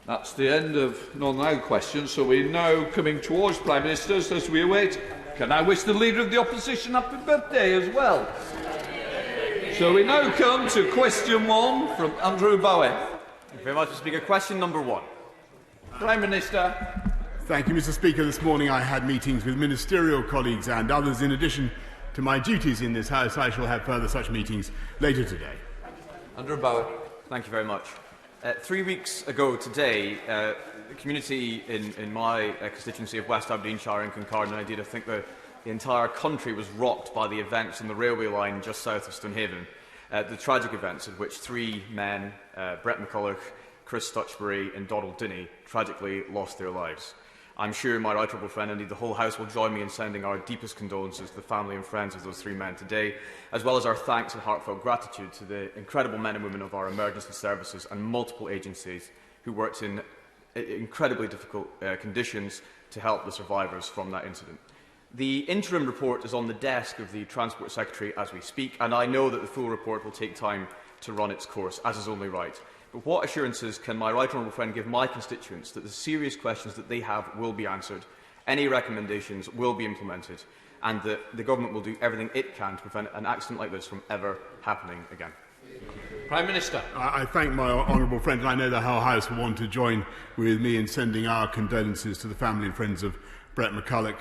That's the end of non-allowed questions, so we're now coming towards Prime Ministers as we await. Can I wish the Leader of the Opposition happy birthday as well? So we now come to question 1 from Andrew Bowie. Thank you very much, Mr. Speaker. Question number 1. Prime Minister. Thank you, Mr. Speaker. This morning I had meetings with ministerial colleagues and others. In addition to my duties in this House, I shall have further such meetings later today. Andrew Bowie. Thank you very much. 3 weeks ago today, the community in my constituency of West Aberdeenshire and Kincardine, and indeed I think the entire country was rocked by the events on the railway line just south of Stonehaven, the tragic events in which 3 men, Brett McCulloch, Chris Stutchbury and Donald Dinny, tragically lost their lives. I'm sure my right honourable friend, indeed the whole House, will join me in sending our deepest condolences to the family and friends of those 3 men today, as well as our thanks and heartfelt gratitude to the incredible men and women of our emergency services and multiple agencies who worked in incredibly difficult conditions to help the survivors from that incident. The interim report is on the desk of the Transport Secretary as we speak, and I know that the full report will take time to run its course, as is only right. But what assurances can my right honourable friend give my constituents that the serious questions that they have will be answered, any recommendations will be implemented, and that the Government will do everything it can to prevent an accident like this from ever happening again? Prime Minister. I thank my honourable friend, and I know the whole House will want to join with me in sending our condolences to the family and friends of Brett McCulloch,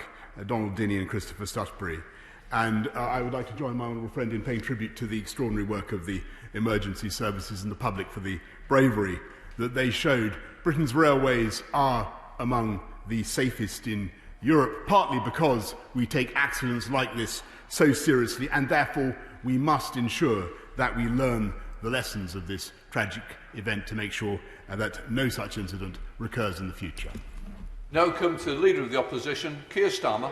Donald Dinny and Christopher Stutchbury. And I would like to join my honourable friend in paying tribute to the extraordinary work of the emergency services and the public for the bravery that they showed. Britain's railways are among the safest in Europe, partly because we take accidents like this so seriously, and therefore we must ensure that we learn the lessons of this tragic event to make sure that no such incident recurs in the future. Now come to the Leader of the Opposition, Keir Starmer.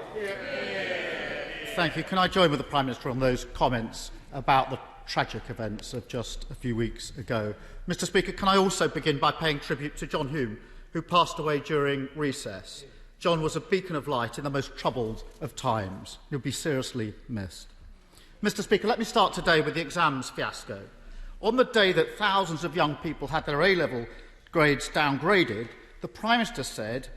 Thank you. Can I join with the Prime Minister on those comments about the tragic events of just a few weeks ago? Mr. Speaker, can I also begin by paying tribute to John Hume, who passed away during recess. John was a beacon of light in the most troubled of times. He'll be seriously missed. Mr. Speaker, let me start today with the exams fiasco. On the day that thousands of young people had their A-level grades downgraded, the Prime Minister said,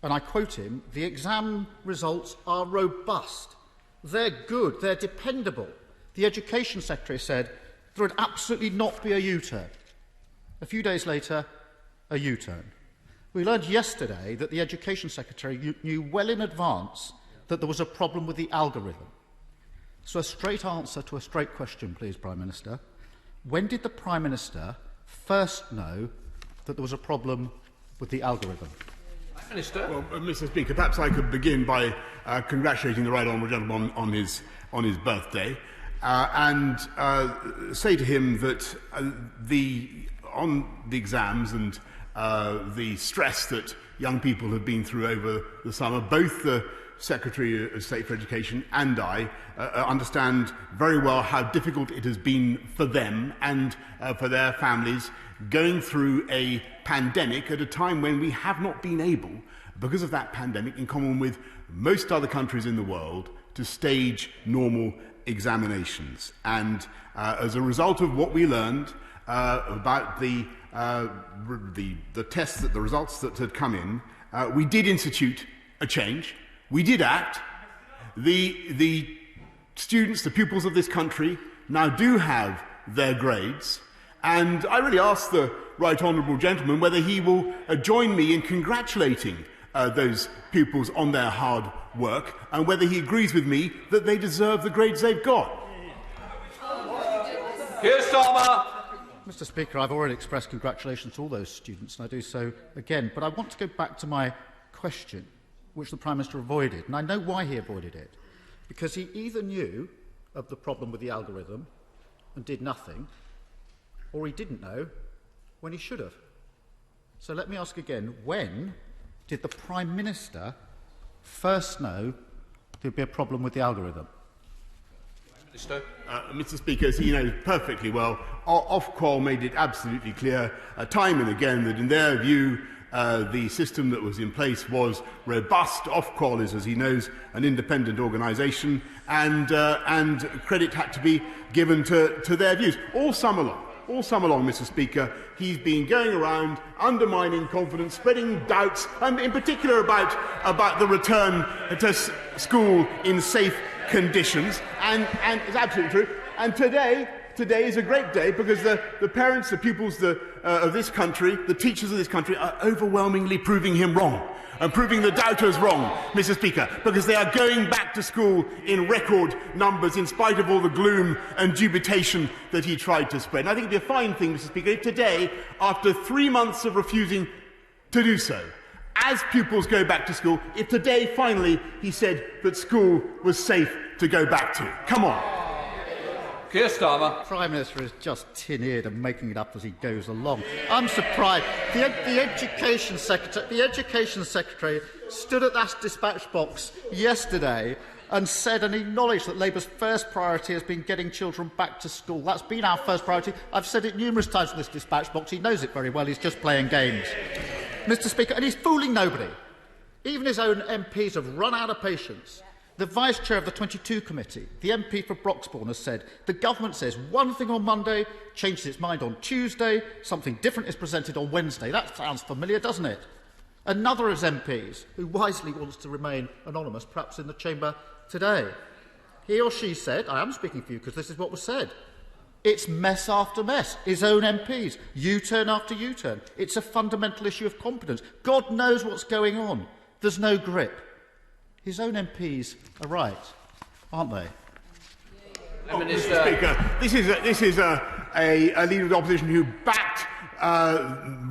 and I quote him, "The exam results are robust. They're good, they're dependable." The Education Secretary said there would absolutely not be a U-turn. A few days later, a U-turn. We learned yesterday that the Education Secretary knew well in advance that there was a problem with the algorithm. So a straight answer to a straight question, please, Prime Minister. When did the Prime Minister first know that there was a problem with the algorithm? Minister. Well, Mr. Speaker, perhaps I could begin by congratulating the right honourable gentleman on his birthday, and say to him that on the exams and the stress that young people have been through over the summer, both the Secretary of State for Education and I understand very well how difficult it has been for them and for their families going through a pandemic at a time when we have not been able, because of that pandemic, in common with most other countries in the world, to stage normal examinations. And as a result of what we learned about the tests, the results that had come in, we did institute a change. We did act. The students, the pupils of this country, now do have their grades. And I really ask the right honourable gentleman whether he will join me in congratulating those pupils on their hard work, and whether he agrees with me that they deserve the grades they've got. Keir Starmer. Mr. Speaker, I've already expressed congratulations to all those students, and I do so again. But I want to go back to my question, which the Prime Minister avoided. And I know why he avoided it. Because he either knew of the problem with the algorithm and did nothing, or he didn't know when he should have. So let me ask again, when did the Prime Minister first know there'd be a problem with the algorithm? Minister. Mr. Speaker, as you know perfectly well, Ofqual made it absolutely clear time and again that in their view the system that was in place was robust. Ofqual is, as he knows, an independent organisation, and credit had to be given to their views all summer long. all summer long, Mr. Speaker, he's been going around undermining confidence, spreading doubts, and in particular about the return to school in safe conditions. And it's absolutely true. And today is a great day because the parents, the pupils of this country, the teachers of this country are overwhelmingly proving him wrong and proving the doubters wrong, Mr. Speaker, because they are going back to school in record numbers in spite of all the gloom and dubitation that he tried to spread. And I think it would be a fine thing, Mr. Speaker, if today, after 3 months of refusing to do so, as pupils go back to school, if today finally he said that school was safe to go back to. Come on. Keir Starmer. The Prime Minister is just tin-eared and making it up as he goes along. I'm surprised. The Education Secretary stood at that dispatch box yesterday and said and acknowledged that Labour's first priority has been getting children back to school. That's been our first priority. I've said it numerous times in this dispatch box. He knows it very well. He's just playing games. Mr. Speaker, and he's fooling nobody. Even his own MPs have run out of patience. The Vice Chair of the 22 Committee, the MP for Broxbourne, has said the government says one thing on Monday, changes its mind on Tuesday, something different is presented on Wednesday. That sounds familiar, doesn't it? Another of his MPs, who wisely wants to remain anonymous, perhaps in the chamber today, he or she said, I am speaking for you because this is what was said, it's mess after mess. His own MPs, U-turn after U-turn. It's a fundamental issue of competence. God knows what's going on. There's no grip. His own MPs are right, aren't they? Mr. Speaker, this is a leader of the opposition who backed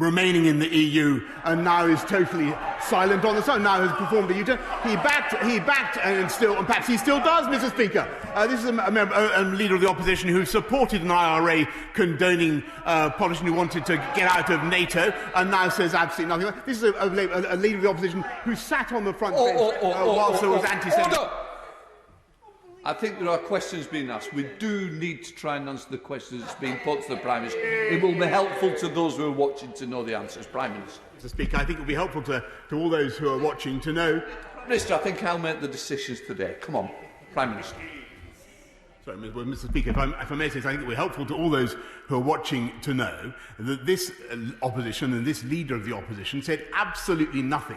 remaining in the EU and now is totally silent on the side. Now has performed a U-turn. He backed, and perhaps he still does, Mr. Speaker. This is a leader of the opposition who supported an IRA condoning politician who wanted to get out of NATO and now says absolutely nothing. This is a leader of the opposition who sat on the front bench whilst there was anti-Semitism. I think there are questions being asked. We do need to try and answer the questions that's being put to the Prime Minister. It will be helpful to those who are watching to know the answers. Prime Minister. Mr. Speaker, I think it will be helpful to all those who are watching to know. Minister, I think I'll make the decisions today. Come on, Prime Minister. Sorry, Mr. Speaker, if I may say, I think it will be helpful to all those who are watching to know that this opposition and this leader of the opposition said absolutely nothing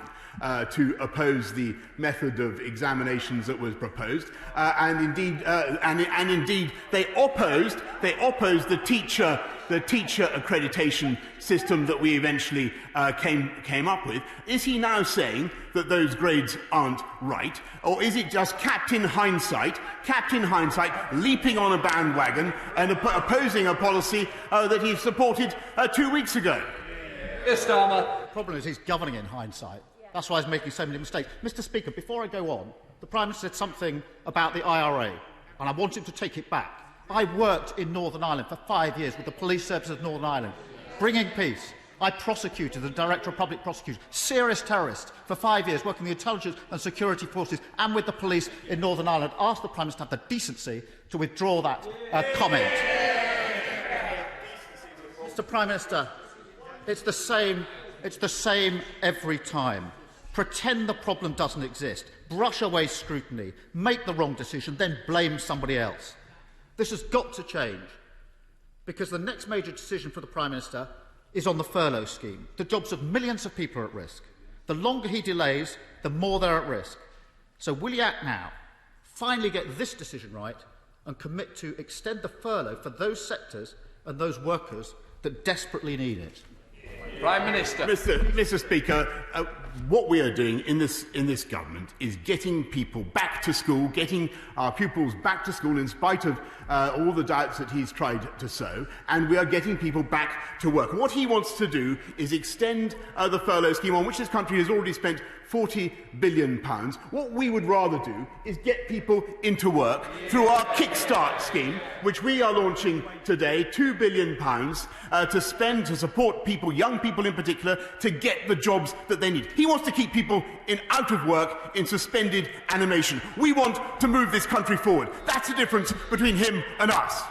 to oppose the method of examinations that was proposed, and indeed they opposed the teacher accreditation system that we eventually came up with. Is he now saying that those grades aren't right, or is it just Captain Hindsight leaping on a bandwagon and opposing a policy that he supported 2 weeks ago? Yes, Starmer. The problem is he's governing in hindsight. That's why he's making so many mistakes. Mr. Speaker, before I go on, the Prime Minister said something about the IRA, and I want him to take it back. I worked in Northern Ireland for 5 years with the police service of Northern Ireland, bringing peace. I prosecuted the Director of Public Prosecution, serious terrorist, for 5 years, working with the intelligence and security forces and with the police in Northern Ireland. Asked the Prime Minister to have the decency to withdraw that comment. Mr. Prime Minister, it's the same every time. Pretend the problem doesn't exist, brush away scrutiny, make the wrong decision, then blame somebody else. This has got to change, because the next major decision for the Prime Minister is on the furlough scheme. The jobs of millions of people are at risk. The longer he delays, the more they're at risk. So will he act now, finally get this decision right, and commit to extend the furlough for those sectors and those workers that desperately need it? Prime Minister. Mr. Speaker, what we are doing in this government is getting people back to school, getting our pupils back to school in spite of all the doubts that he's tried to sow, and we are getting people back to work. What he wants to do is extend the furlough scheme, on which this country has already spent £40 billion. What we would rather do is get people into work through our Kickstart scheme, which we are launching today, £2 billion to spend to support people, young people in particular, to get the jobs that they need. He wants to keep people out of work in suspended animation. We want to move this country forward. That's the difference between him and us.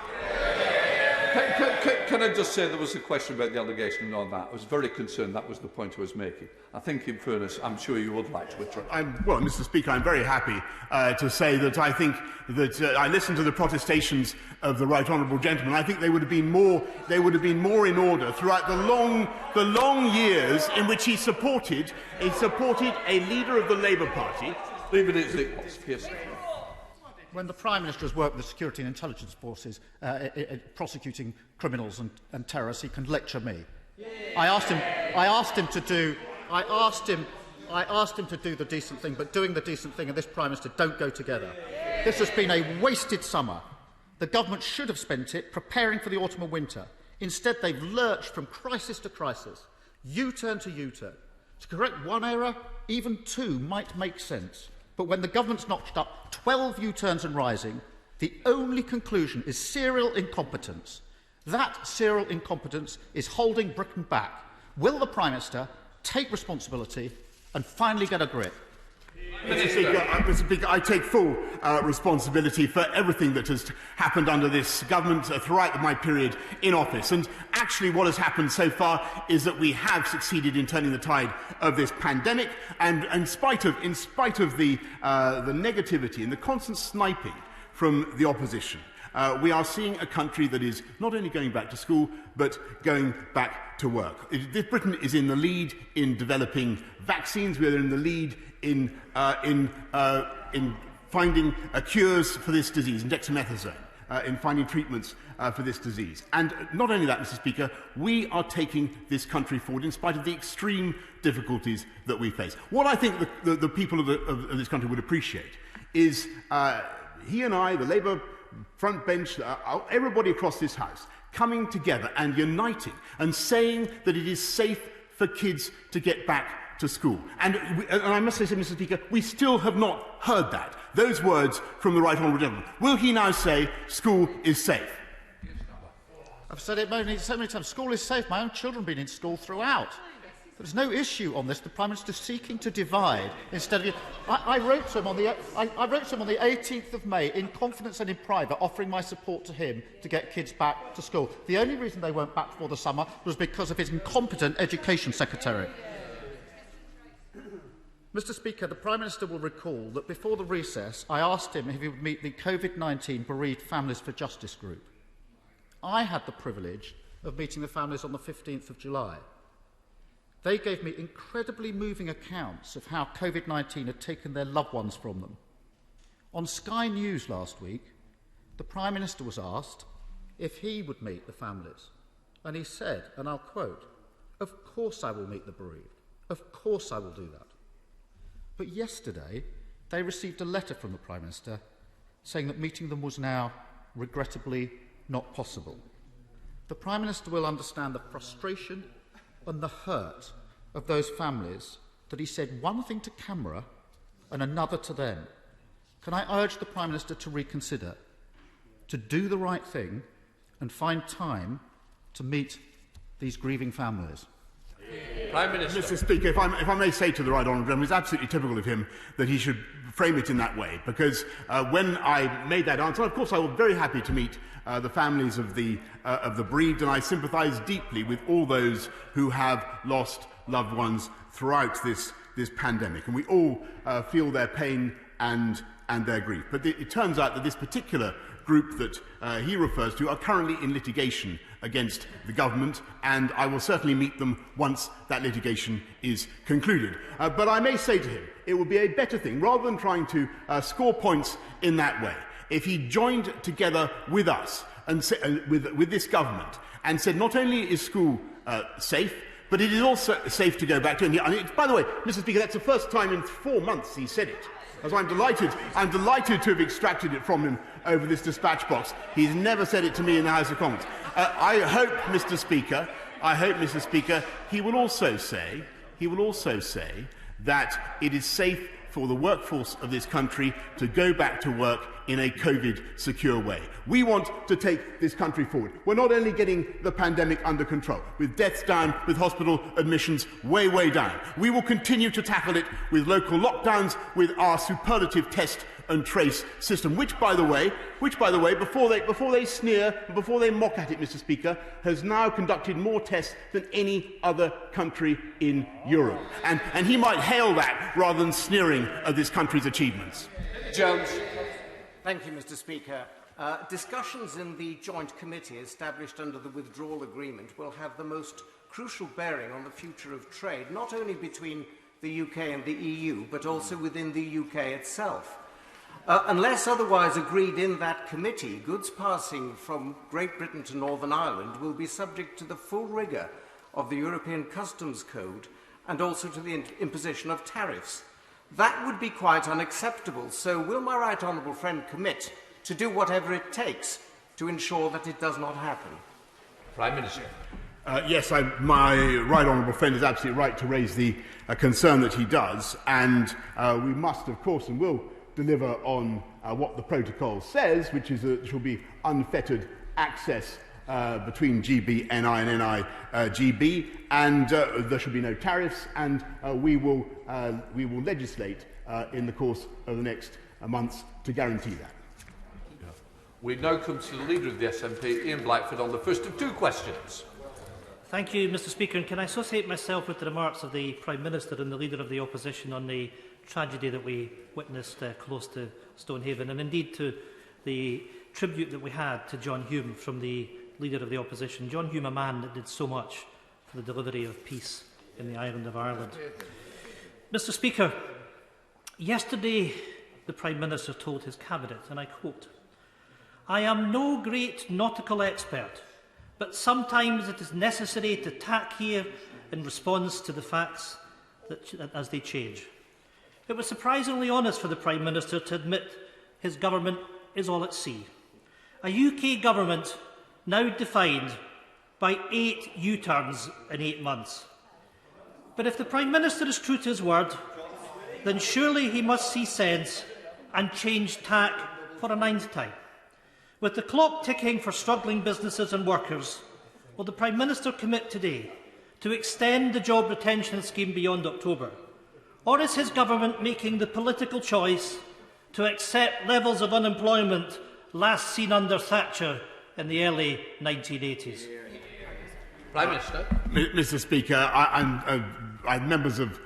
Can can I just say there was a question about the allegation on that. I was very concerned that was the point I was making. I think, in fairness, I'm sure you would like to withdraw. Well, Mr. Speaker, I'm very happy to say that I think that I listened to the protestations of the right honourable gentleman. I think they would have been more. They would have been more in order throughout the long years in which he supported a leader of the Labour Party. Leave it as it was. Yes. When the Prime Minister has worked with the security and intelligence forces prosecuting criminals and terrorists, he can lecture me. I asked him to do the decent thing, but doing the decent thing and this Prime Minister don't go together. This has been a wasted summer. The government should have spent it preparing for the autumn and winter. Instead, they've lurched from crisis to crisis, U-turn to U-turn. To correct one error, even two might make sense. But when the government's notched up 12 U-turns and rising, the only conclusion is serial incompetence. That serial incompetence is holding Britain back. Will the Prime Minister take responsibility and finally get a grip? Mr. Speaker, I take full responsibility for everything that has happened under this government throughout my period in office. And actually what has happened so far is that we have succeeded in turning the tide of this pandemic. And in spite of the negativity and the constant sniping from the opposition, we are seeing a country that is not only going back to school, but going back to work. Britain is in the lead in developing vaccines. We are in the lead in finding cures for this disease, in dexamethasone, in finding treatments for this disease. And not only that, Mr. Speaker, we are taking this country forward in spite of the extreme difficulties that we face. What I think the people of this country would appreciate is he and I, the Labour front bench, everybody across this House, coming together and uniting and saying that it is safe for kids to get back to school. And I must say, Mr. Speaker, we still have not heard that. Those words from the right honourable gentleman. Will he now say school is safe? I've said it so many times. School is safe. My own children have been in school throughout. There's no issue on this. The Prime Minister is seeking to divide instead of... I wrote to him on the 18th of May, in confidence and in private, offering my support to him to get kids back to school. The only reason they weren't back before the summer was because of his incompetent Education Secretary. Mr. Speaker, the Prime Minister will recall that before the recess, I asked him if he would meet the COVID-19 Bereaved Families for Justice group. I had the privilege of meeting the families on the 15th of July. They gave me incredibly moving accounts of how COVID-19 had taken their loved ones from them. On Sky News last week, the Prime Minister was asked if he would meet the families. And he said, and I'll quote, "Of course I will meet the bereaved. Of course I will do that." But yesterday, they received a letter from the Prime Minister saying that meeting them was now, regrettably, not possible. The Prime Minister will understand the frustration and the hurt of those families that he said one thing to camera and another to them. Can I urge the Prime Minister to reconsider, to do the right thing and find time to meet these grieving families? Prime Minister. Mr. Speaker, if I may say to the right honourable gentleman, it's absolutely typical of him that he should frame it in that way, because when I made that answer, of course I was very happy to meet the families of the bereaved, and I sympathise deeply with all those who have lost loved ones throughout this pandemic, and we all feel their pain and their grief. But it turns out that this particular group that he refers to are currently in litigation against the government, and I will certainly meet them once that litigation is concluded. But I may say to him, it would be a better thing, rather than trying to score points in that way, if he joined together with us and with this government and said not only is school safe, but it is also safe to go back to. And by the way, Mr. Speaker, that's the first time in 4 months he said it. As I'm delighted to have extracted it from him over this dispatch box. He's never said it to me in the House of Commons. I hope, Mr. Speaker, he will also say that it is safe for the workforce of this country to go back to work in a COVID-secure way. We want to take this country forward. We're not only getting the pandemic under control, with deaths down, with hospital admissions way, way down. We will continue to tackle it with local lockdowns, with our superlative test and trace system, which, by the way, before they sneer and before they mock at it, Mr. Speaker, has now conducted more tests than any other country in Europe. And he might hail that rather than sneering at this country's achievements. Jones. Thank you, Mr. Speaker. Discussions in the joint committee established under the withdrawal agreement will have the most crucial bearing on the future of trade, not only between the UK and the EU, but also within the UK itself. Unless otherwise agreed in that committee, goods passing from Great Britain to Northern Ireland will be subject to the full rigour of the European Customs Code and also to the imposition of tariffs. That would be quite unacceptable, so will my right honourable friend commit to do whatever it takes to ensure that it does not happen? Prime Minister. Yes, my right honourable friend is absolutely right to raise the concern that he does, and we must, of course, and will deliver on what the protocol says, which is that there shall be unfettered access between GB, NI and NI GB, and there shall be no tariffs, and we will legislate in the course of the next months to guarantee that. We now come to the Leader of the SNP, Ian Blackford, on the first of two questions. Thank you, Mr. Speaker. And can I associate myself with the remarks of the Prime Minister and the Leader of the Opposition on the tragedy that we witnessed close to Stonehaven, and indeed to the tribute that we had to John Hume from the Leader of the Opposition. John Hume, a man that did so much for the delivery of peace in the island of Ireland. Mr. Speaker, yesterday the Prime Minister told his Cabinet, and I quote, "I am no great nautical expert, but sometimes it is necessary to tack here in response to the facts as they change." It was surprisingly honest for the Prime Minister to admit his government is all at sea. A UK government now defined by 8 U-turns in 8 months. But if the Prime Minister is true to his word, then surely he must see sense and change tack for a 9th time. With the clock ticking for struggling businesses and workers, will the Prime Minister commit today to extend the job retention scheme beyond October? Or is his government making the political choice to accept levels of unemployment last seen under Thatcher in the early 1980s? Prime Minister. Mr. Speaker, members of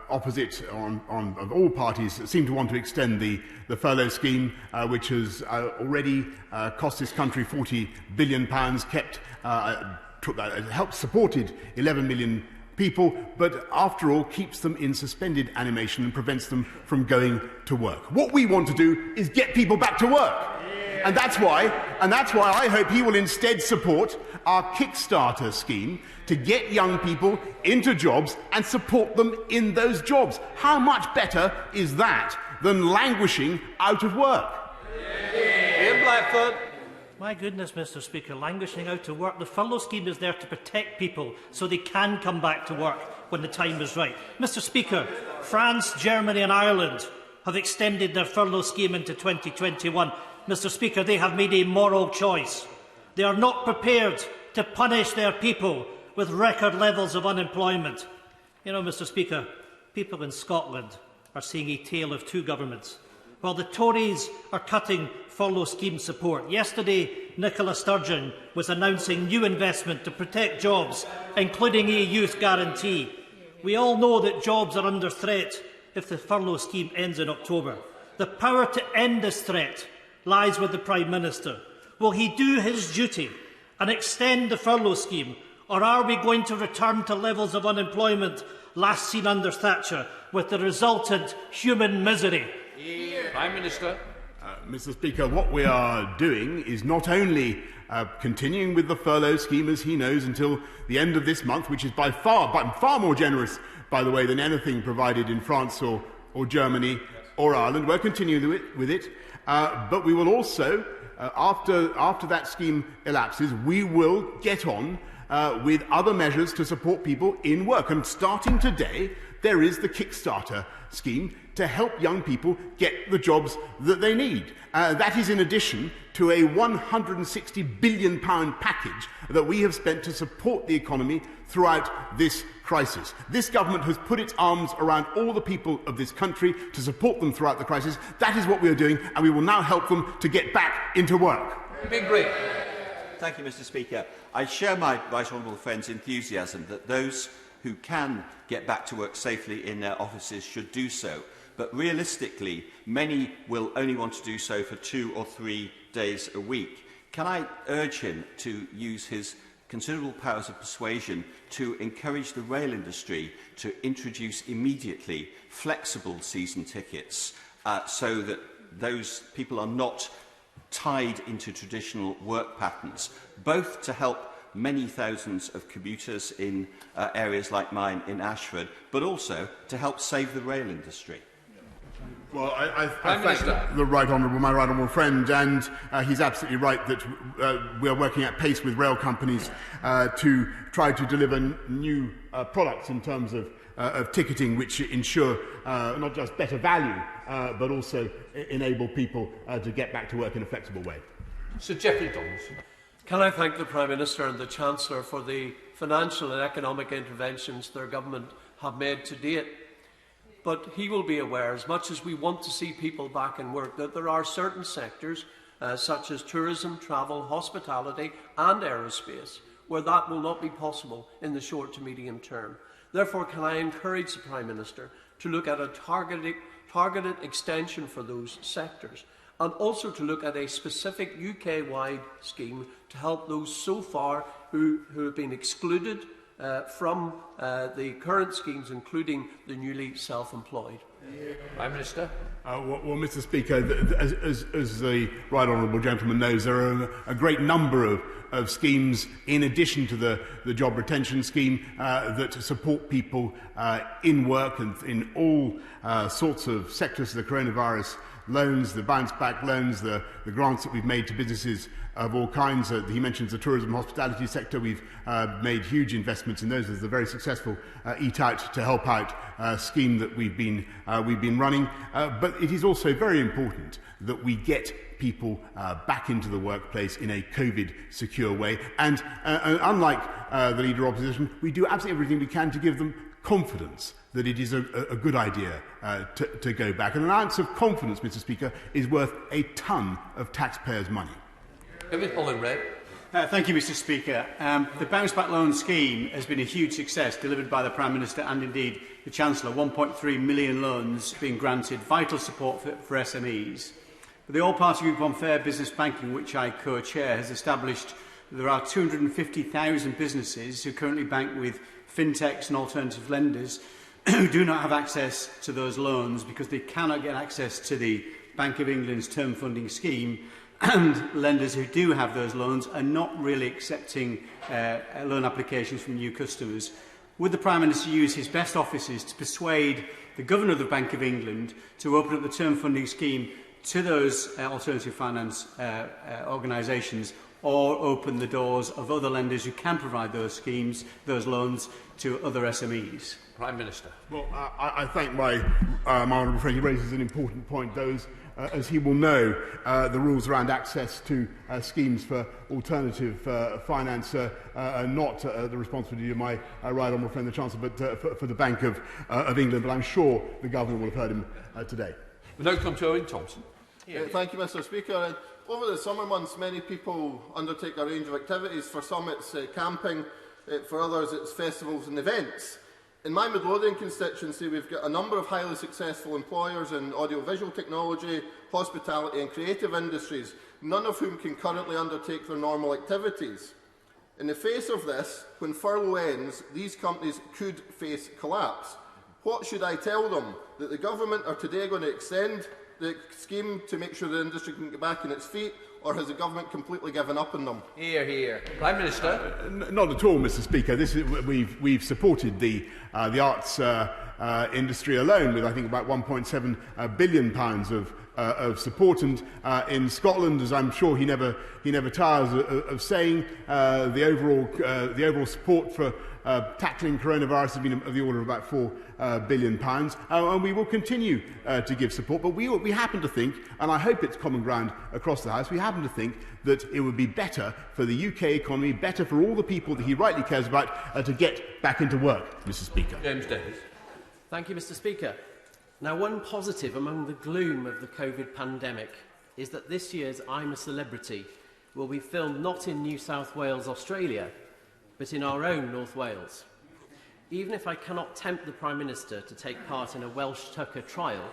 opposite of all parties seem to want to extend the furlough scheme, which has already cost this country £40 billion, helped supported 11 million people, but after all keeps them in suspended animation and prevents them from going to work. What we want to do is get people back to work. And that's why I hope he will instead support our Kickstarter scheme to get young people into jobs and support them in those jobs. How much better is that than languishing out of work? Ian Blackford. My goodness, Mr. Speaker, languishing out of work. The furlough scheme is there to protect people so they can come back to work when the time is right. Mr. Speaker, France, Germany and Ireland have extended their furlough scheme into 2021. Mr. Speaker, they have made a moral choice. They are not prepared to punish their people with record levels of unemployment. You know, Mr. Speaker, people in Scotland are seeing a tale of two governments. While the Tories are cutting furlough scheme support, yesterday Nicola Sturgeon was announcing new investment to protect jobs, including a youth guarantee. We all know that jobs are under threat if the furlough scheme ends in October. The power to end this threat lies with the Prime Minister. Will he do his duty and extend the furlough scheme, or are we going to return to levels of unemployment last seen under Thatcher, with the resultant human misery? Prime Minister. Mr. Speaker, what we are doing is not only continuing with the furlough scheme, as he knows, until the end of this month, which is by far more generous, by the way, than anything provided in France or Germany or Ireland. We're continuing with it. But we will also, after that scheme elapses, we will get on with other measures to support people in work. And starting today, there is the Kickstarter scheme to help young people get the jobs that they need. That is in addition to a £160 billion package that we have spent to support the economy throughout this crisis. This government has put its arms around all the people of this country to support them throughout the crisis. That is what we are doing, and we will now help them to get back into work. Big Green. Thank you, Mr. Speaker. I share my right honourable friend's enthusiasm that those who can get back to work safely in their offices should do so. But realistically, many will only want to do so for 2 or 3 days a week. Can I urge him to use his considerable powers of persuasion to encourage the rail industry to introduce immediately flexible season tickets so that those people are not tied into traditional work patterns, both to help many thousands of commuters in areas like mine in Ashford, but also to help save the rail industry? Well, I thank my right honourable friend, and he's absolutely right that we are working at pace with rail companies to try to deliver new products in terms of ticketing, which ensure not just better value, but also enable people to get back to work in a flexible way. Sir Geoffrey Donaldson. Can I thank the Prime Minister and the Chancellor for the financial and economic interventions their government have made to date. But he will be aware, as much as we want to see people back in work, that there are certain sectors, such as tourism, travel, hospitality and aerospace, where that will not be possible in the short to medium term. Therefore, can I encourage the Prime Minister to look at a targeted extension for those sectors, and also to look at a specific UK-wide scheme to help those so far who have been excluded from the current schemes, including the newly self-employed. Prime Minister. Well, Mr. Speaker, as the right honourable gentleman knows, there are a great number of schemes in addition to the job retention scheme that support people in work and in all sorts of sectors of the coronavirus. Loans, the bounce-back loans, the grants that we've made to businesses of all kinds. He mentions the tourism and hospitality sector. We've made huge investments in those. There's a very successful Eat Out to Help Out scheme that we've been running. But it is also very important that we get people back into the workplace in a COVID-secure way. And unlike the Leader of Opposition, we do absolutely everything we can to give them confidence that it is a good idea to go back. And an ounce of confidence, Mr. Speaker, is worth a ton of taxpayers' money. Thank you, Mr. Speaker. The Bounce Back Loan Scheme has been a huge success, delivered by the Prime Minister and indeed the Chancellor. 1.3 million loans being granted, vital support for SMEs. But the All-Party Group on Fair Business Banking, which I co-chair, has established that there are 250,000 businesses who currently bank with fintechs and alternative lenders who do not have access to those loans because they cannot get access to the Bank of England's term funding scheme, and lenders who do have those loans are not really accepting loan applications from new customers. Would the Prime Minister use his best offices to persuade the Governor of the Bank of England to open up the term funding scheme to those alternative finance organisations, or open the doors of other lenders who can provide those schemes, those loans, to other SMEs? Prime Minister. Well, I thank my honourable friend. He raises an important point. Those, as he will know, the rules around access to schemes for alternative finance are not the responsibility of my right honourable friend, the Chancellor, but for the Bank of England. But I'm sure the Governor will have heard him today. We now come to Owen Thompson. Thank you, Mr. Speaker. Over the summer months, many people undertake a range of activities. For some, it's camping. For others, it's festivals and events. In my Midlothian constituency, we've got a number of highly successful employers in audiovisual technology, hospitality and creative industries, none of whom can currently undertake their normal activities. In the face of this, when furlough ends, these companies could face collapse. What should I tell them? That the government are today going to extend the scheme to make sure the industry can get back on its feet, or has the government completely given up on them? Hear, hear. Prime Minister. Not at all, Mr. Speaker. We've supported the arts industry alone, with I think about £1.7 billion of support. And in Scotland, as I'm sure he never tires of saying, the overall support for tackling coronavirus has been of the order of about £4 billion, and we will continue to give support. But we happen to think, and I hope it's common ground across the House, we happen to think that it would be better for the UK economy, better for all the people that he rightly cares about, to get back into work, Mr. Speaker. James Davies. Thank you, Mr. Speaker. Now, one positive among the gloom of the COVID pandemic is that this year's I'm a Celebrity will be filmed not in New South Wales, Australia, but in our own North Wales. Even if I cannot tempt the Prime Minister to take part in a Welsh Tucker trial,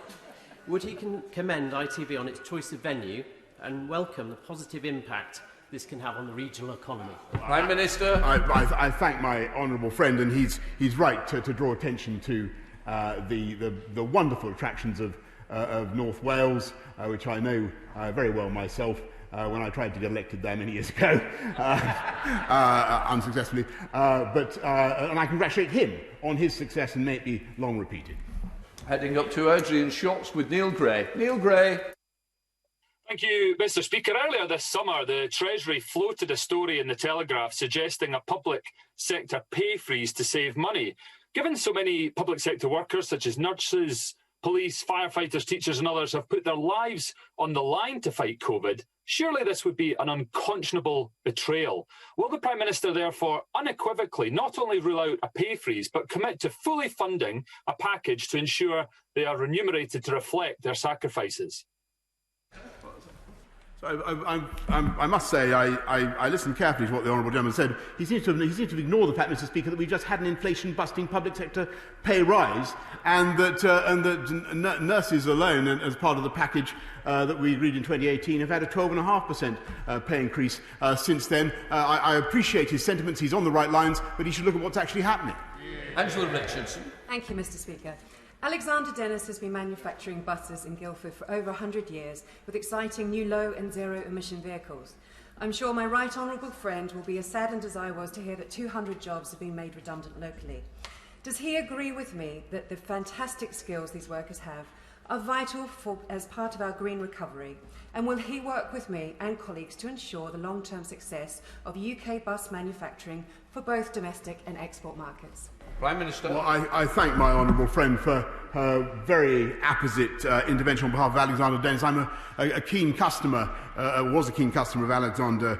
would he commend ITV on its choice of venue and welcome the positive impact this can have on the regional economy? Prime Minister. I thank my honourable friend, and he's right to draw attention to the wonderful attractions of North Wales, which I know very well myself. When I tried to get elected there many years ago, unsuccessfully. And I congratulate him on his success, and may it be long repeated. Heading up to Adrian Shocks with Neil Gray. Neil Gray. Thank you, Mr. Speaker. Earlier this summer, the Treasury floated a story in the Telegraph suggesting a public sector pay freeze to save money. Given so many public sector workers, such as nurses, police, firefighters, teachers and others, have put their lives on the line to fight COVID, surely this would be an unconscionable betrayal. Will the Prime Minister therefore unequivocally not only rule out a pay freeze, but commit to fully funding a package to ensure they are remunerated to reflect their sacrifices? I must say, I listened carefully to what the honourable gentleman said. He seems to have ignored the fact, Mr. Speaker, that we've just had an inflation-busting public sector pay rise, and that nurses alone, as part of the package that we agreed in 2018, have had a 12.5% pay increase since then. I appreciate his sentiments. He's on the right lines, but he should look at what's actually happening. Angela Richardson. Thank you, Mr. Speaker. Alexander Dennis has been manufacturing buses in Guildford for over 100 years with exciting new low and zero emission vehicles. I'm sure my right honourable friend will be as saddened as I was to hear that 200 jobs have been made redundant locally. Does he agree with me that the fantastic skills these workers have are vital as part of our green recovery? And will he work with me and colleagues to ensure the long-term success of UK bus manufacturing for both domestic and export markets? Prime Minister. Well, I thank my honourable friend for her very apposite intervention on behalf of Alexander Dennis. I'm a keen customer, was a keen customer of Alexander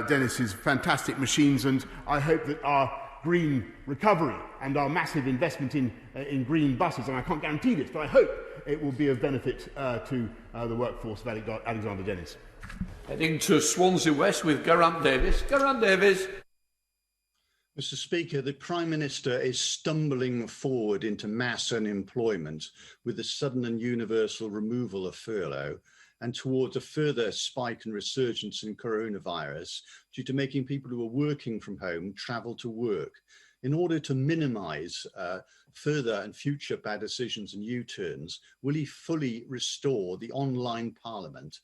Dennis's fantastic machines, and I hope that our green recovery and our massive investment in green buses, and I can't guarantee this, but I hope it will be of benefit to the workforce of Alexander Dennis. Heading to Swansea West with Geraint Davies. Geraint Davies. Mr. Speaker, the Prime Minister is stumbling forward into mass unemployment with the sudden and universal removal of furlough, and towards a further spike and resurgence in coronavirus due to making people who are working from home travel to work. In order to minimise further and future bad decisions and U-turns, will he fully restore the online Parliament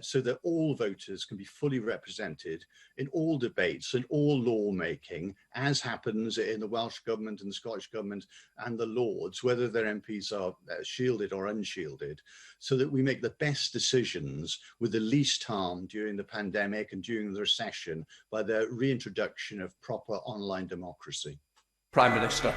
so that all voters can be fully represented in all debates and all lawmaking, as happens in the Welsh Government and the Scottish Government and the Lords, whether their MPs are shielded or unshielded, so that we make the best decisions with the least harm during the pandemic and during the recession by the reintroduction of proper online democracy? Prime Minister.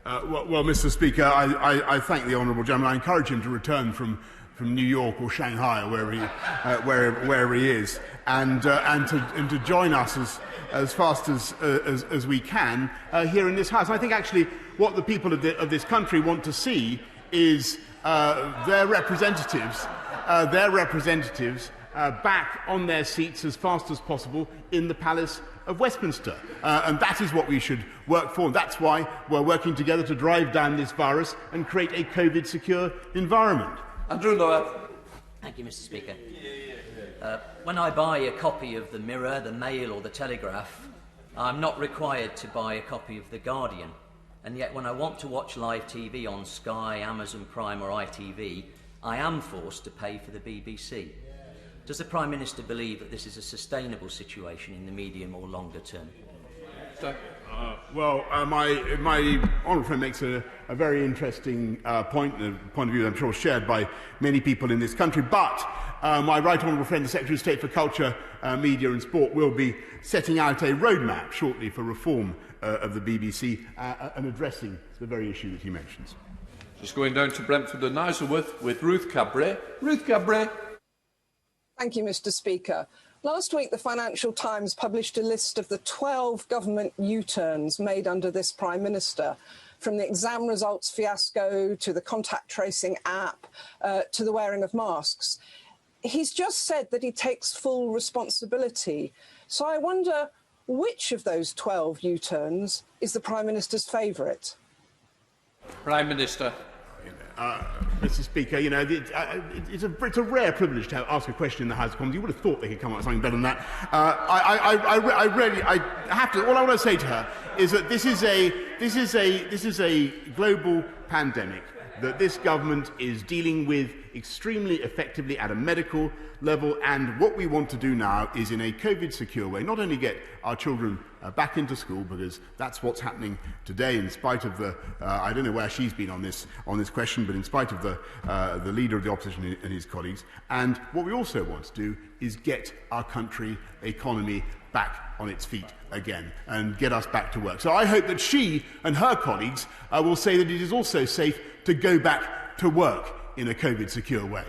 Well, Mr. Speaker, I thank the honourable gentleman. I encourage him to return from New York or Shanghai or wherever he is, and to join us as fast as we can here in this House. I think actually what the people of this country want to see is their representatives back on their seats as fast as possible in the Palace of Westminster. And that is what we should work for. That's why we're working together to drive down this virus and create a COVID-secure environment. Andrew Lowe. Thank you, Mr. Speaker. When I buy a copy of the Mirror, the Mail or the Telegraph, I'm not required to buy a copy of the Guardian. And yet when I want to watch live TV on Sky, Amazon Prime or ITV, I am forced to pay for the BBC. Does the Prime Minister believe that this is a sustainable situation in the medium or longer term? My honourable friend makes a very interesting point, a point of view that I'm sure shared by many people in this country. But my right honourable friend, the Secretary of State for Culture, Media and Sport, will be setting out a roadmap shortly for reform of the BBC and addressing the very issue that he mentions. Just going down to Brentford and Isleworth with Ruth Cabray. Ruth Cabray. Thank you, Mr. Speaker. Last week, the Financial Times published a list of the 12 government U-turns made under this Prime Minister, from the exam results fiasco to the contact tracing app to the wearing of masks. He's just said that he takes full responsibility. So I wonder which of those 12 U-turns is the Prime Minister's favourite? Prime Minister. Mr. Speaker, you know, it's a rare privilege to ask a question in the House of Commons. You would have thought they could come up with something better than that. I have to. All I want to say to her is that this is a global pandemic that this government is dealing with extremely effectively at a medical level, and what we want to do now is, in a COVID-secure way, not only get our children back into school, because that's what's happening today, in spite of the I don't know where she's been on this question, but in spite of the leader of the opposition and his colleagues. And what we also want to do is get our country economy back on its feet again and get us back to work. So I hope that she and her colleagues will say that it is also safe to go back to work in a COVID-secure way.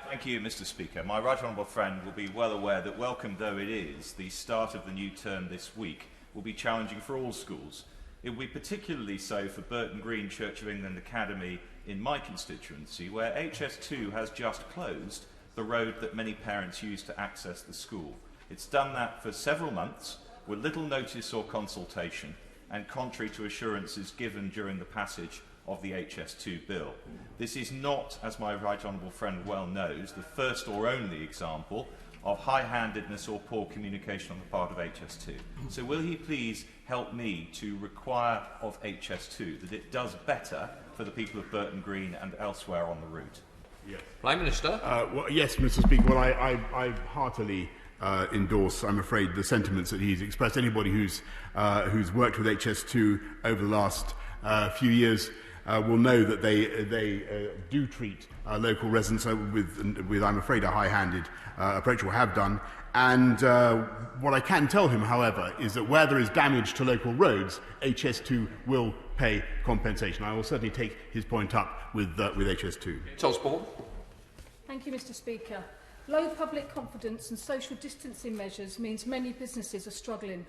Thank you, Mr. Speaker. My right honourable friend will be well aware that, welcome though it is, the start of the new term this week will be challenging for all schools. It will be particularly so for Burton Green Church of England Academy in my constituency, where HS2 has just closed the road that many parents use to access the school. It's done that for several months with little notice or consultation, and contrary to assurances given during the passage of the HS2 bill. This is not, as my right honourable friend well knows, the first or only example of high-handedness or poor communication on the part of HS2. So will he please help me to require of HS2 that it does better for the people of Burton Green and elsewhere on the route? Yes. Prime Minister. Yes, Mr. Speaker. Well, I heartily endorse, I'm afraid, the sentiments that he's expressed. Anybody who's worked with HS2 over the last few years will know that they do treat local residents with, I'm afraid, a high-handed approach, or have done. And what I can tell him, however, is that where there is damage to local roads, HS2 will pay compensation. I will certainly take his point up with HS2. Osborne. Thank you, Mr. Speaker. Low public confidence and social distancing measures means many businesses are struggling.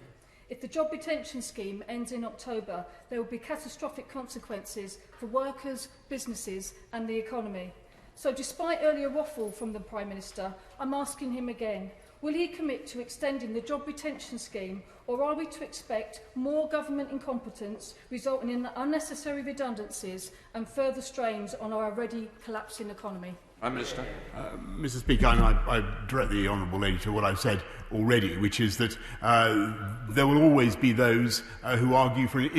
If the job retention scheme ends in October, there will be catastrophic consequences for workers, businesses and the economy. So despite earlier waffle from the Prime Minister, I'm asking him again, will he commit to extending the job retention scheme, or are we to expect more government incompetence resulting in unnecessary redundancies and further strains on our already collapsing economy? Prime Minister. Mr. Speaker, I direct the honourable lady to what I've said already, which is that there will always be those who argue for an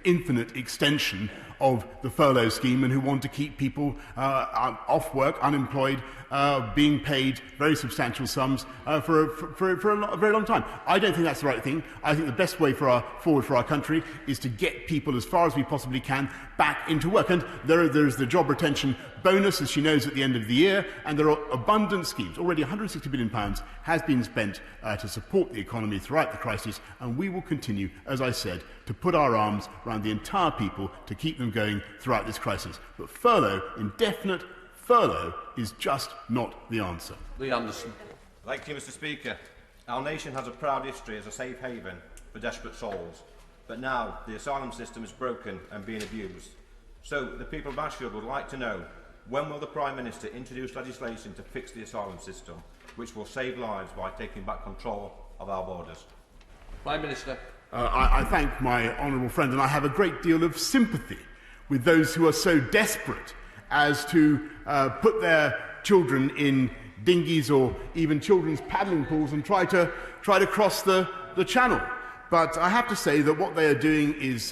infinite extension of the furlough scheme and who want to keep people off work, unemployed, being paid very substantial sums for a very long time. I don't think that's the right thing. I think the best way forward for our country is to get people, as far as we possibly can, back into work. And there is the job retention bonus, as she knows, at the end of the year, and there are abundant schemes. Already £160 billion has been spent to support the economy throughout the crisis, and we will continue, as I said, to put our arms around the entire people to keep them going throughout this crisis. But furlough, indefinite furlough, is just not the answer. Lee Anderson. Thank you, Mr. Speaker. Our nation has a proud history as a safe haven for desperate souls. But now the asylum system is broken and being abused. So the people of Ashfield would like to know, when will the Prime Minister introduce legislation to fix the asylum system, which will save lives by taking back control of our borders? Prime Minister. I thank my honourable friend, and I have a great deal of sympathy with those who are so desperate as to put their children in dinghies or even children's paddling pools and try to cross the channel. But I have to say that what they are doing is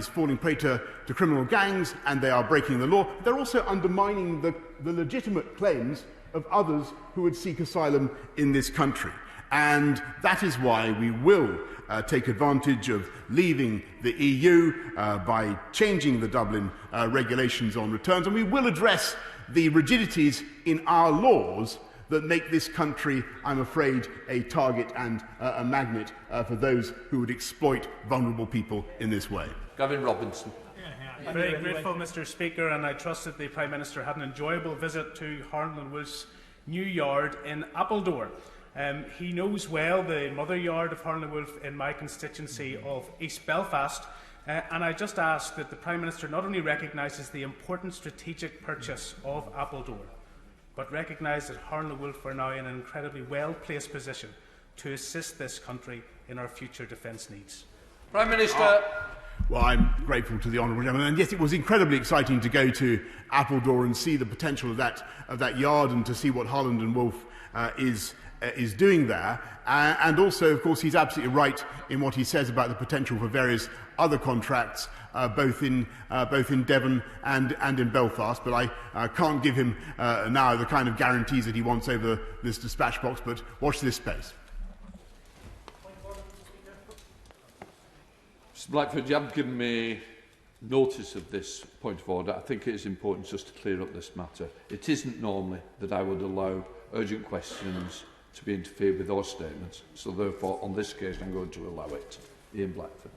falling prey to criminal gangs, and they are breaking the law. They're also undermining the legitimate claims of others who would seek asylum in this country. And that is why we will take advantage of leaving the EU by changing the Dublin regulations on returns, and we will address the rigidities in our laws that make this country, I'm afraid, a target and a magnet for those who would exploit vulnerable people in this way. Gavin Robinson. Very grateful, Mr. Speaker, and I trust that the Prime Minister had an enjoyable visit to Harland & Wolff's new yard in Appledore. He knows well the mother yard of Harland & Wolff in my constituency of East Belfast, and I just ask that the Prime Minister not only recognises the important strategic purchase of Appledore, but recognise that Harland & Wolff are now in an incredibly well-placed position to assist this country in our future defence needs. Prime Minister. Well, I'm grateful to the honourable gentleman, and yes, it was incredibly exciting to go to Appledore and see the potential of that yard, and to see what Harland & Wolff is doing there. And also, of course, he's absolutely right in what he says about the potential for various other contracts, both in Devon and in Belfast. But I can't give him now the kind of guarantees that he wants over this dispatch box. But watch this space. Mr. Blackford, you haven't given me notice of this point of order. I think it is important just to clear up this matter. It isn't normally that I would allow urgent questions to be interfered with or statements. So therefore, on this occasion, I'm going to allow it. Ian Blackford.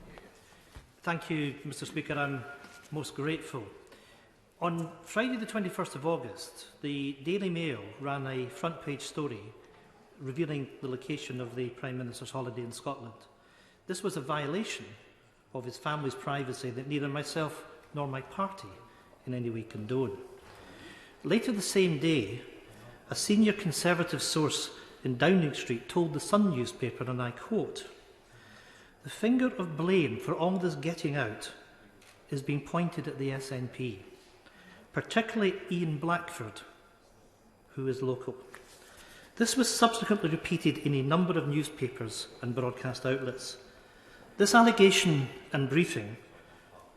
Thank you, Mr. Speaker. I'm most grateful. On Friday the 21st of August, the Daily Mail ran a front-page story revealing the location of the Prime Minister's holiday in Scotland. This was a violation of his family's privacy that neither myself nor my party in any way condone. Later the same day, a senior Conservative source in Downing Street told the Sun newspaper, and I quote, "The finger of blame for all this getting out is being pointed at the SNP, particularly Ian Blackford, who is local." This was subsequently repeated in a number of newspapers and broadcast outlets. This allegation and briefing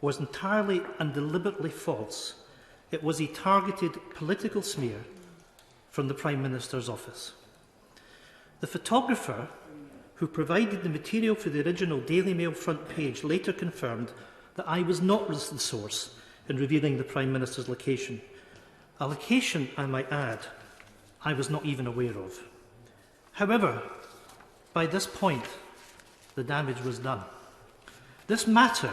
was entirely and deliberately false. It was a targeted political smear from the Prime Minister's office. The photographer who provided the material for the original Daily Mail front page later confirmed that I was not the source in revealing the Prime Minister's location. A location, I might add, I was not even aware of. However, by this point, the damage was done. This matter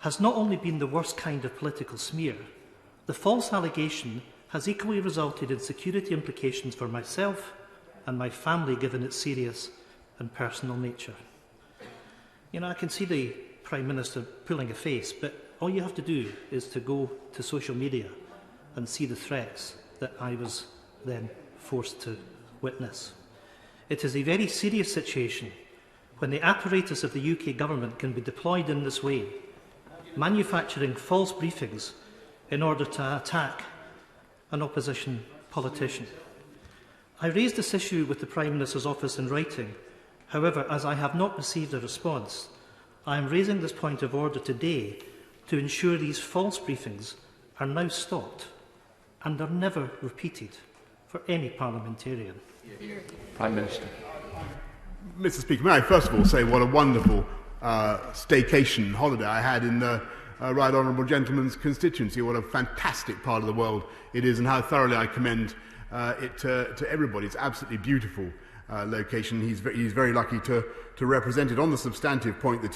has not only been the worst kind of political smear, the false allegation has equally resulted in security implications for myself and my family, given its serious and personal nature. You know, I can see the Prime Minister pulling a face, but all you have to do is to go to social media and see the threats that I was then forced to witness. It is a very serious situation when the apparatus of the UK government can be deployed in this way, manufacturing false briefings in order to attack an opposition politician. I raised this issue with the Prime Minister's office in writing. However, as I have not received a response, I am raising this point of order today to ensure these false briefings are now stopped and are never repeated for any parliamentarian. Prime Minister. Mr. Speaker, may I first of all say what a wonderful staycation holiday I had in the Right Honourable Gentleman's constituency. What a fantastic part of the world it is, and how thoroughly I commend it to everybody. It's absolutely beautiful location. He's very lucky to represent it. On the substantive point that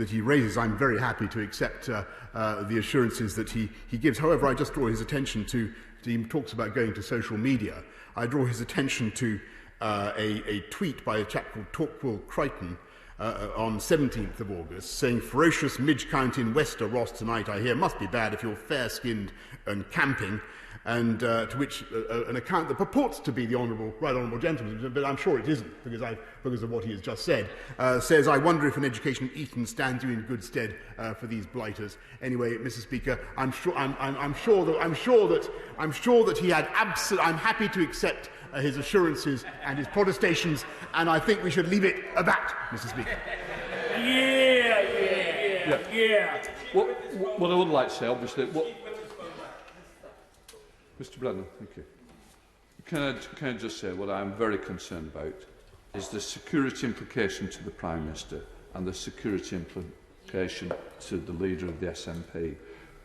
he raises, I'm very happy to accept the assurances that he gives. However, I just draw his attention to he talks about going to social media. I draw his attention to a tweet by a chap called Torquil Crichton on 17th of August, saying, "Ferocious midge count in Wester Ross tonight, I hear, must be bad if you're fair-skinned and camping," and to which an account that purports to be the Right Honourable Gentleman, but I'm sure it isn't because of what he has just said, says, "I wonder if an education at Eton stands you in good stead for these blighters." Anyway, Mr. Speaker, I'm sure that he had I'm happy to accept his assurances and his protestations, and I think we should leave it at that, Mr. Speaker. Yeah. What I would like to say, obviously, Mr. Brennan, thank you. Can I just say what I'm very concerned about is the security implication to the Prime Minister and the security implication to the leader of the SNP.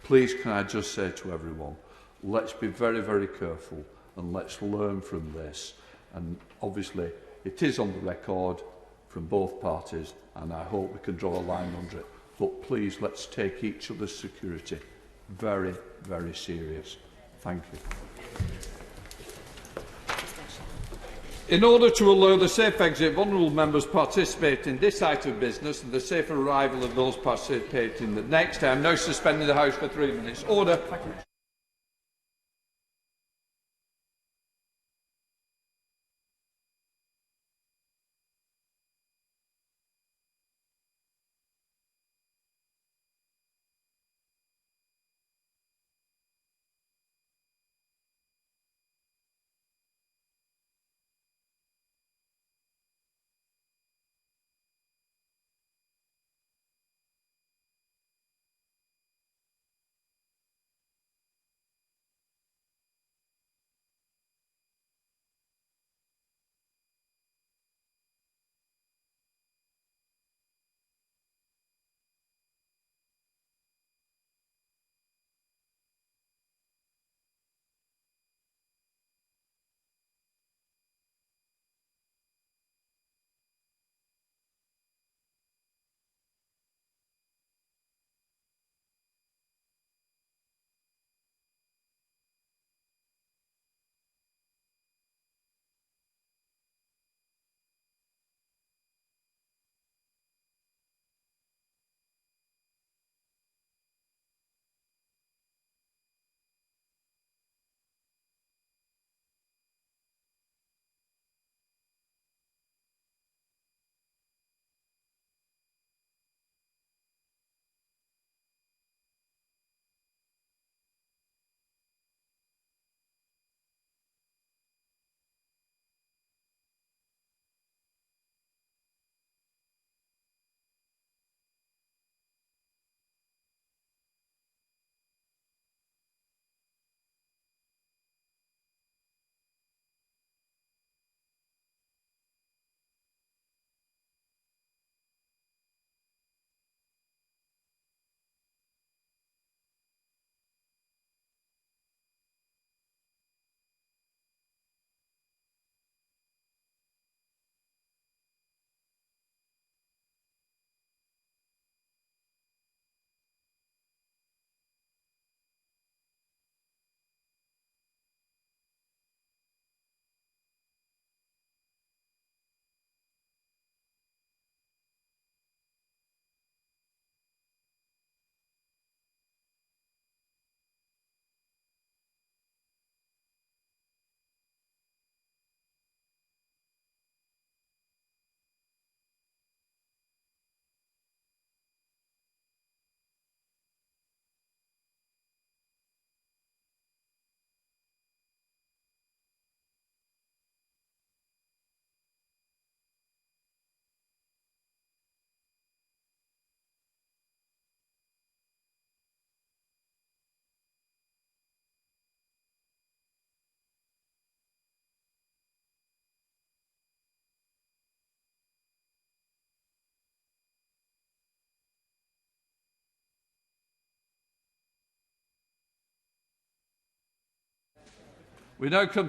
Please, can I just say to everyone, let's be very, very careful and let's learn from this. And obviously, it is on the record from both parties, and I hope we can draw a line under it. But please, let's take each other's security very, very serious. Thank you. In order to allow the safe exit of honourable members participating in this item of business and the safe arrival of those participating in the next, I am now suspending the House for 3 minutes. Order. We now come